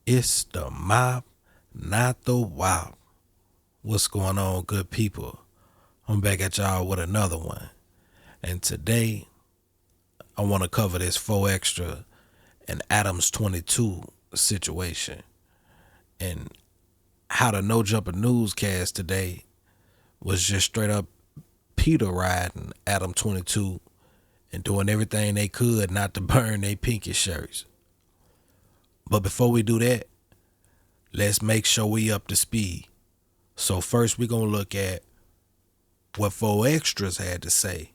It's the mop, not the wop. What's going on, good people? I'm back at y'all with another one. And today, I want to cover this 4 Extra and Adam22 situation. And how the No Jumper newscast today was just straight up Peter riding Adam22 and doing everything they could not to burn their pinky shirts. But before we do that, let's make sure we up to speed. So first we're going to look at what 4 Extras had to say.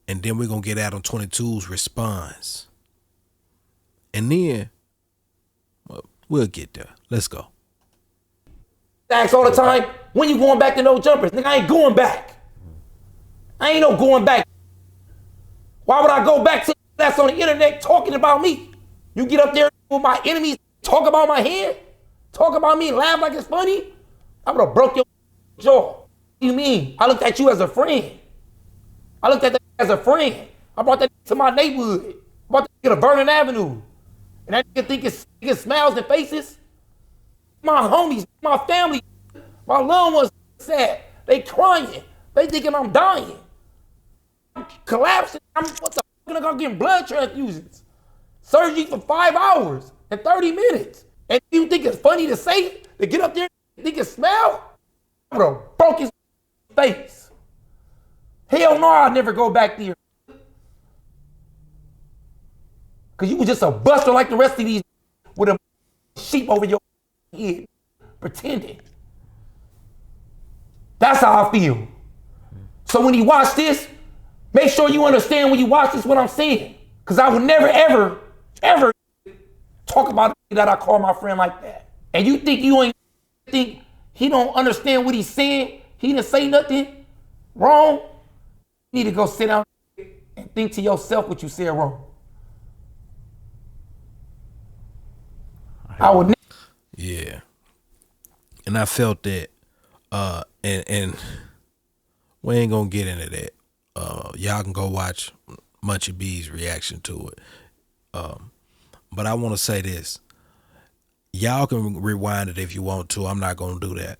And then we're going to get Adam22's response. And then, well, we'll get there. Let's go. Ask all the time, when you going back to No Jumpers? Nigga, I ain't going back. I ain't no going back. Why would I go back to that's on the internet talking about me? You get up there with my enemies, talk about my hand, talk about me, laugh like it's funny? I would have broke your jaw. What do you mean? I looked at you as a friend. I looked at that as a friend. I brought that to my neighborhood. I brought that to Vernon Avenue. And that nigga think it smiles and faces. My homies, my family, my loved ones sad. They crying. They thinking I'm dying. I'm collapsing. What the fuck? I'm getting blood transfusions. Surgery for 5 hours and 30 minutes. And you think it's funny to say it? To get up there and think it smell? I would have broke his face. Hell no, I'll never go back there. Cause you was just a buster like the rest of these with a sheep over your head, pretending. That's how I feel. So when you watch this, make sure you understand when you watch this what I'm saying. Cause I would never, ever, ever talk about that I call my friend like that. And you think he don't understand what he's saying? He didn't say nothing wrong? You need to go sit down and think to yourself what you said wrong. I would never. Yeah. And I felt that, and we ain't gonna get into that. Y'all can go watch Munchie B's reaction to it. But I want to say this. Y'all can rewind it if you want to. I'm not gonna do that.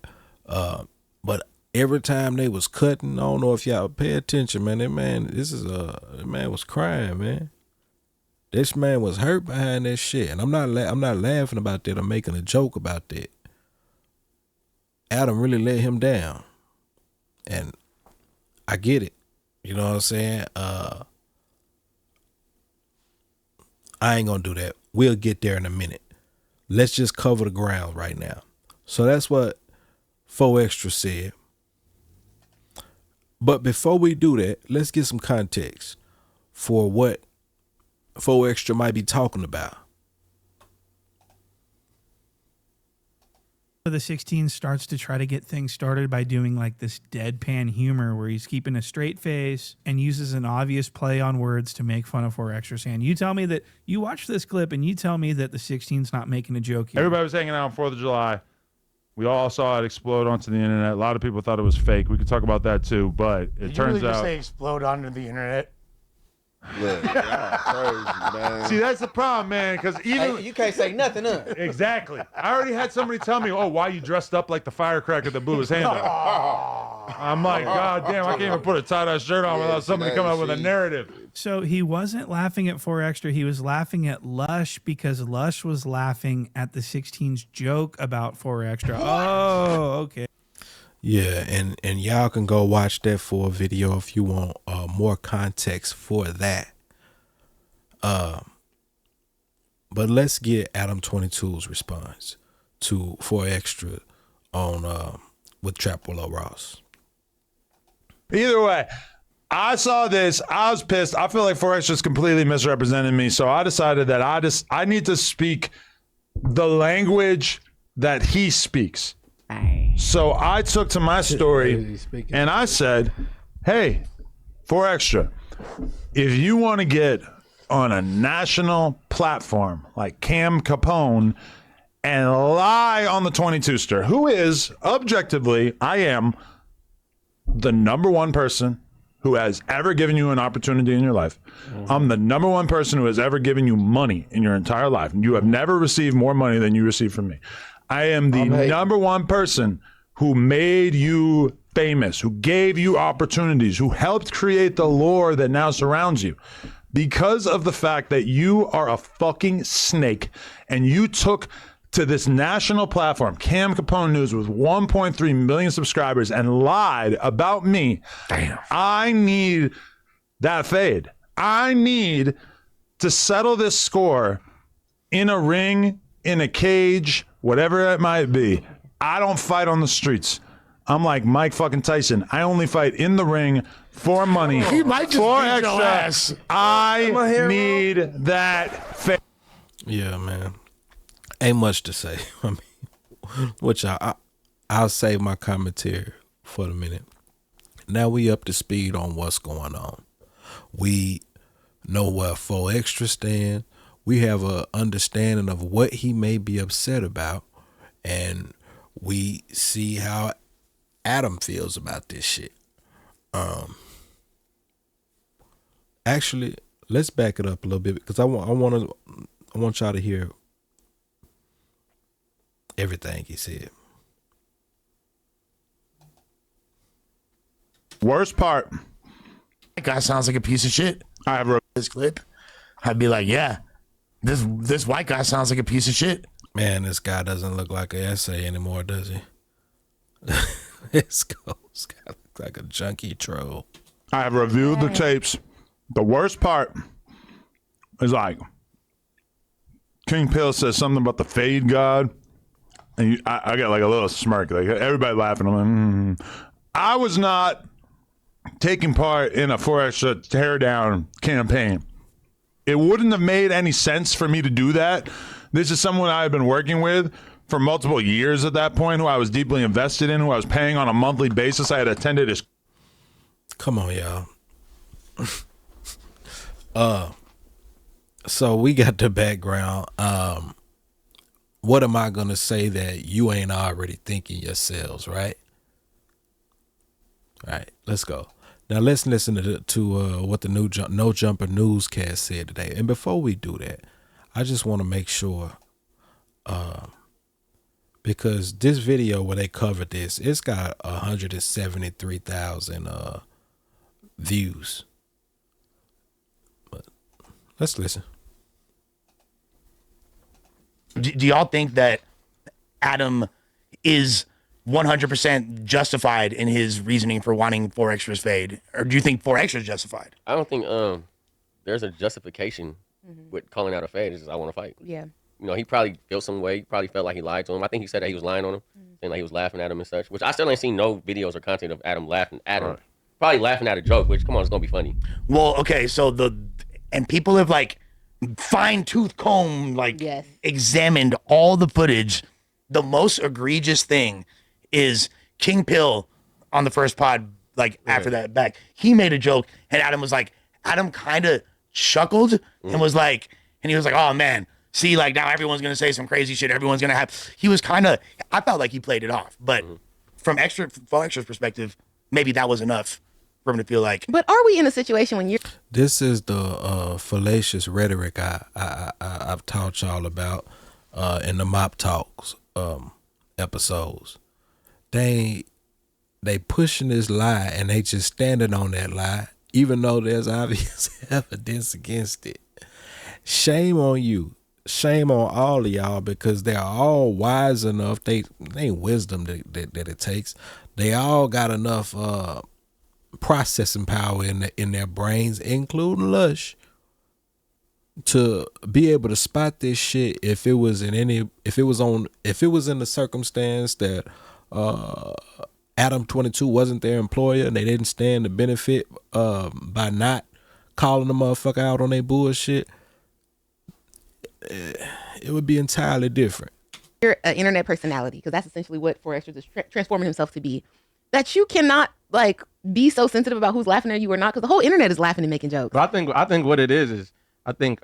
But every time they was cutting, I don't know if y'all pay attention, man. That man was crying, man. This man was hurt behind that shit, and I'm not laughing about that. I'm making a joke about that. Adam really let him down, and I get it. You know what I'm saying? I ain't gonna do that. We'll get there in a minute. Let's just cover the ground right now. So that's what 4 Extra said. But before we do that, let's get some context for what 4 Extra might be talking about. The 16 starts to try to get things started by doing like this deadpan humor where he's keeping a straight face and uses an obvious play on words to make fun of 4 Extra saying, you tell me that you watch this clip and you tell me that the 16's not making a joke here. Everybody was hanging out on 4th of July. We all saw it explode onto the internet. A lot of people thought it was fake. We could talk about that too, but it turns out. Just say explode onto the internet. Look, crazy, man. See, that's the problem, man, because even... Hey, you can't say nothing, huh? Exactly. I already had somebody tell me, oh, why you dressed up like the firecracker that blew his hand up? I'm like, God damn, I can't even put a tie-dye shirt on without somebody coming up with a narrative. So he wasn't laughing at 4 Extra. He was laughing at Lush because Lush was laughing at the 16's joke about 4 Extra. Oh, okay. Yeah, and y'all can go watch that full video if you want more context for that. But let's get Adam22's response to 4 Extra on with Trap Willow Ross. Either way, I saw this. I was pissed. I feel like 4 Extra's completely misrepresented me, so I decided that I need to speak the language that he speaks. So I took to my story and I said, hey, 4 Extra, if you want to get on a national platform like Cam Capone and lie on the 22ster, who is objectively, I am the #1 person who has ever given you an opportunity in your life. I'm the number one person who has ever given you money in your entire life. You have never received more money than you received from me. I am the number one person who made you famous, who gave you opportunities, who helped create the lore that now surrounds you. Because of the fact that you are a fucking snake and you took to this national platform, Cam Capone News, with 1.3 million subscribers, and lied about me. Damn. I need that fade. I need to settle this score in a ring, in a cage, whatever it might be. I don't fight on the streets. I'm like Mike fucking Tyson. I only fight in the ring for money. He might just for beat your extra. ass. I need that fade. Yeah, man. Ain't much to say. I mean, which I'll save my commentary for the minute. Now we up to speed on what's going on. We know where 4 Extra stand. We have a understanding of what he may be upset about, and we see how Adam feels about this shit. Actually, let's back it up a little bit because I want y'all to hear everything he said. Worst part. That guy sounds like a piece of shit. I have This clip, I'd be like, yeah, this white guy sounds like a piece of shit. Man, this guy doesn't look like an essay anymore, does he? This guy looks like a junkie troll. I have reviewed the tapes. The worst part is like King Pill says something about the fade god, and I got like a little smirk, like everybody laughing. I'm like, I was not taking part in a 4 Extra teardown campaign. It wouldn't have made any sense for me to do that. This is someone I had been working with for multiple years at that point, who I was deeply invested in, who I was paying on a monthly basis. I had attended his. Come on, y'all. So we got the background. What am I gonna say that you ain't already thinking yourselves, right? All right, let's go. Now let's listen to what the new No Jumper newscast said today. And before we do that, I just want to make sure, because this video where they covered this, it's got 173,000 views. But let's listen. Do y'all think that Adam is 100% justified in his reasoning for wanting 4 Extra's fade? Or do you think 4 Extra is justified? I don't think there's a justification with calling out a fade. It's just, I want to fight. Yeah. You know, he probably felt some way. He probably felt like he lied to him. I think he said that he was lying on him and like he was laughing at him and such, which I still ain't seen no videos or content of Adam laughing at him. Right. Probably laughing at a joke, which, come on, it's going to be funny. Well, okay, so and people have like fine-tooth comb, like examined all the footage. The most egregious thing is King Pill on the first pod, like after that back, he made a joke and Adam kind of chuckled and was like, and he was like, oh man, see, like now everyone's going to say some crazy shit. Everyone's going to he was kind of, I felt like he played it off, but from 4 Extra's perspective, maybe that was enough for him to feel like. But are we in a situation when you're. This is the fallacious rhetoric I've taught y'all about in the Mop Talks episodes. They pushing this lie and they just standing on that lie, even though there's obvious evidence against it. Shame on you. Shame on all of y'all, because they're all wise enough. They ain't wisdom that it takes. They all got enough processing power in their brains, including Lush, to be able to spot this shit if it was in the circumstance that Adam22 wasn't their employer and they didn't stand to benefit by not calling the motherfucker out on their bullshit. It would be entirely different. You're an internet personality, because that's essentially what 4 Extra is transforming himself to be. That you cannot like be so sensitive about who's laughing at you or not, because the whole internet is laughing and making jokes. But I think what it is I think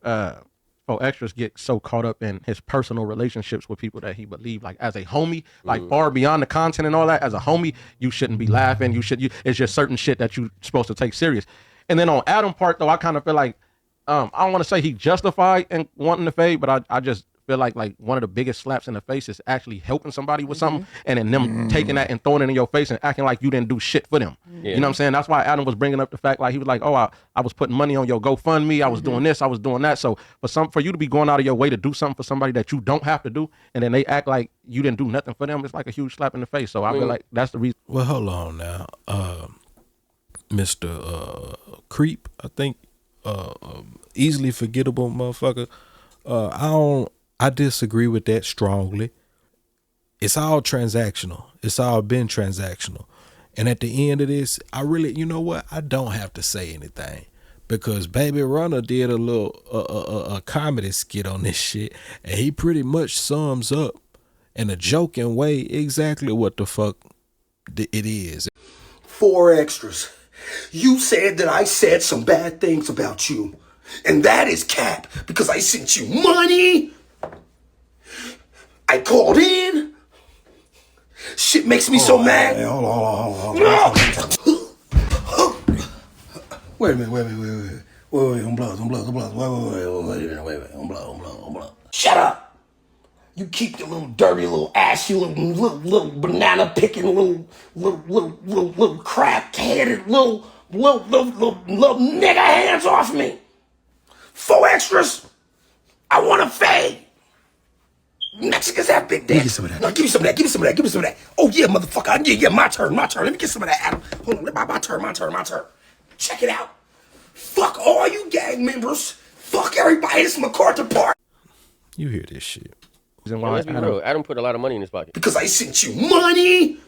Extras get so caught up in his personal relationships with people that he believed like as a homie, like far beyond the content and all that. As a homie, you shouldn't be laughing. It's just certain shit that you're supposed to take serious. And then on Adam part though, I kind of feel like I don't want to say he justified in wanting to fade, but I just feel like one of the biggest slaps in the face is actually helping somebody with something, and then them taking that and throwing it in your face and acting like you didn't do shit for them. You know what I'm saying? That's why Adam was bringing up the fact like he was like, oh, I was putting money on your GoFundMe, I was doing this, I was doing that. So for you to be going out of your way to do something for somebody that you don't have to do, and then they act like you didn't do nothing for them, it's like a huge slap in the face. So I feel like that's the reason. Well, hold on now, Mr. Creep, I think, easily forgettable motherfucker. I disagree with that strongly. It's all transactional. It's all been transactional. And at the end of this, I really, you know what? I don't have to say anything because Baby Runner did a little a comedy skit on this shit, and he pretty much sums up in a joking way exactly what the fuck it is. 4 extras. You said that I said some bad things about you. And that is cap because I sent you money. I called in. Shit makes me so mad. Hey, hold on. Wait a minute. Wait, on blood. Wait. Shut up. You keep your little dirty little ass, you little banana picking, little crap headed, little nigga hands off me. 4 extras. I want to fade. Mexicans have big dicks. Give me some of that. No, give me some of that. Oh yeah, motherfucker. Yeah, my turn. Let me get some of that, Adam. Hold on, my turn. Check it out. Fuck all you gang members. Fuck everybody. This is MacArthur Park. You hear this shit. Let's be real. Adam put a lot of money in his pocket. Because I sent you money.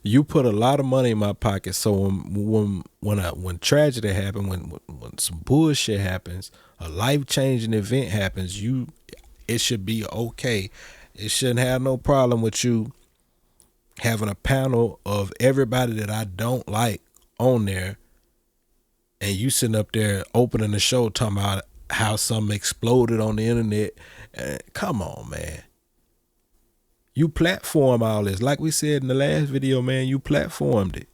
You put a lot of money in my pocket, so when tragedy happens, when some bullshit happens, a life-changing event happens, it should be okay. It shouldn't have no problem with you having a panel of everybody that I don't like on there, and you sitting up there opening the show talking about how something exploded on the internet. Come on, man. You platform all this. Like we said in the last video, man, you platformed it.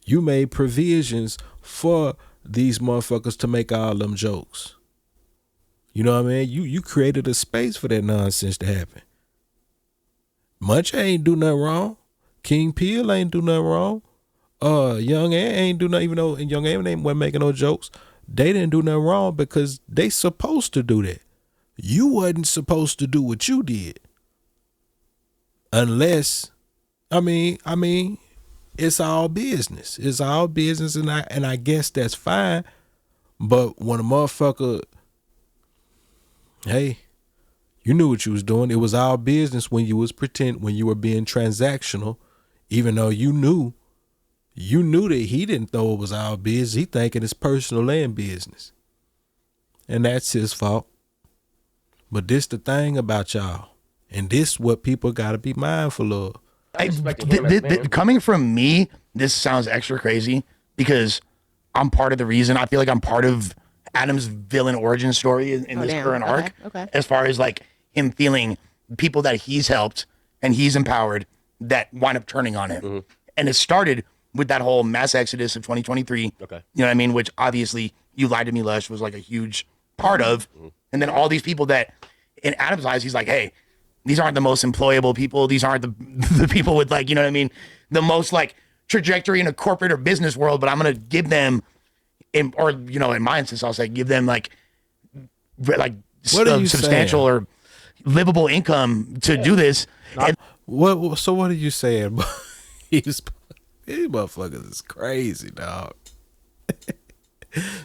You made provisions for these motherfuckers to make all them jokes. You know what I mean? You created a space for that nonsense to happen. Munch ain't do nothing wrong. King Peel ain't do nothing wrong. Young Ant ain't do nothing, even though Young Ant wasn't making no jokes. They didn't do nothing wrong because they supposed to do that. You wasn't supposed to do what you did. Unless, I mean, it's all business. It's all business, and I guess that's fine. But when a motherfucker, hey, you knew what you was doing. It was all business when you were being transactional, even though you knew that he didn't throw it was all business. He thinking it's personal and business. And that's his fault. But this the thing about y'all. And this what people got to be mindful of. Coming from me, this sounds extra crazy because I'm part of the reason. I feel like I'm part of Adam's villain origin story in this current arc. Okay. As far as like him feeling people that he's helped and he's empowered that wind up turning on him. Mm-hmm. And it started with that whole mass exodus of 2023. Okay. You know what I mean? Which obviously You Lied to Me, Lush was like a huge part of. Mm-hmm. And then all these people that in Adam's eyes, he's like, hey, these aren't the most employable people. These aren't the people with like, you know what I mean? The most like trajectory in a corporate or business world, but I'm going to give them in my instance, I'll say, give them like substantial or livable income to do this. And so what are you saying? These motherfuckers is crazy, dog.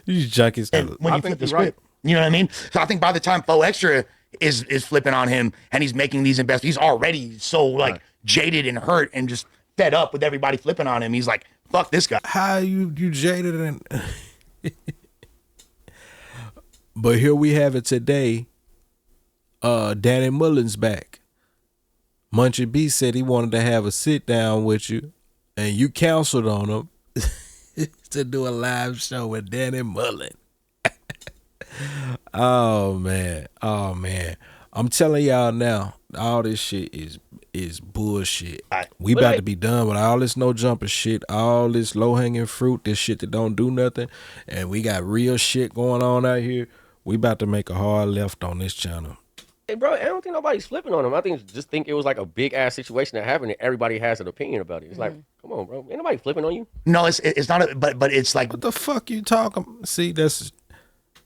These junkies. When you flip the script, you know what I mean? So I think by the time Faux Extra is flipping on him and he's making these investments, he's already so jaded and hurt and just fed up with everybody flipping on him. He's like, fuck this guy. How you jaded and but here we have it today. Danny Mullen's back. Munchie B said he wanted to have a sit down with you and you counseled on him to do a live show with Danny Mullen. Oh man. Oh man. I'm telling y'all now, all this shit is bullshit. We But about I- to be done with all this no jumper shit, all this low hanging fruit, this shit that don't do nothing, and we got real shit going on out here. We about to make a hard left on this channel. Hey, bro, I don't think nobody's flipping on him. I just think it was like a big ass situation that happened, and everybody has an opinion about it. It's like, come on, bro, ain't nobody flipping on you. No, it's not. But it's like What the fuck you talking? See, that's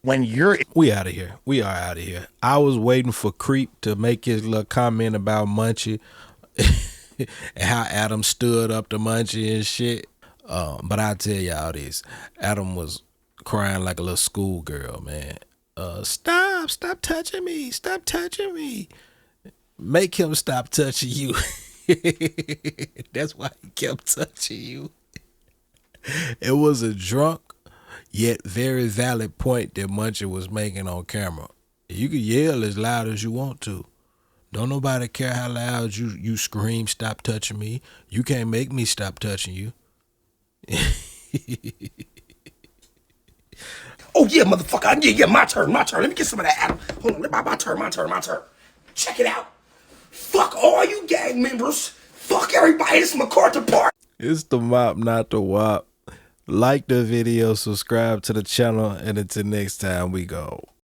when you're. we out of here. We are out of here. I was waiting for Creep to make his little comment about Munchie and how Adam stood up to Munchie and shit. But I tell y'all this, Adam was crying like a little schoolgirl, man. Stop touching me, stop touching me. Make him stop touching you. That's why he kept touching you. It was a drunk yet very valid point that Munchie was making on camera. You can yell as loud as you want to. Don't nobody care how loud you scream, stop touching me. You can't make me stop touching you. Oh yeah, motherfucker. Yeah, my turn. Let me get some of that, Adam. Hold on, my turn. Check it out. Fuck all you gang members. Fuck everybody. This is MacArthur Park. It's the mop, not the wop. Like the video, subscribe to the channel, and until next time we go.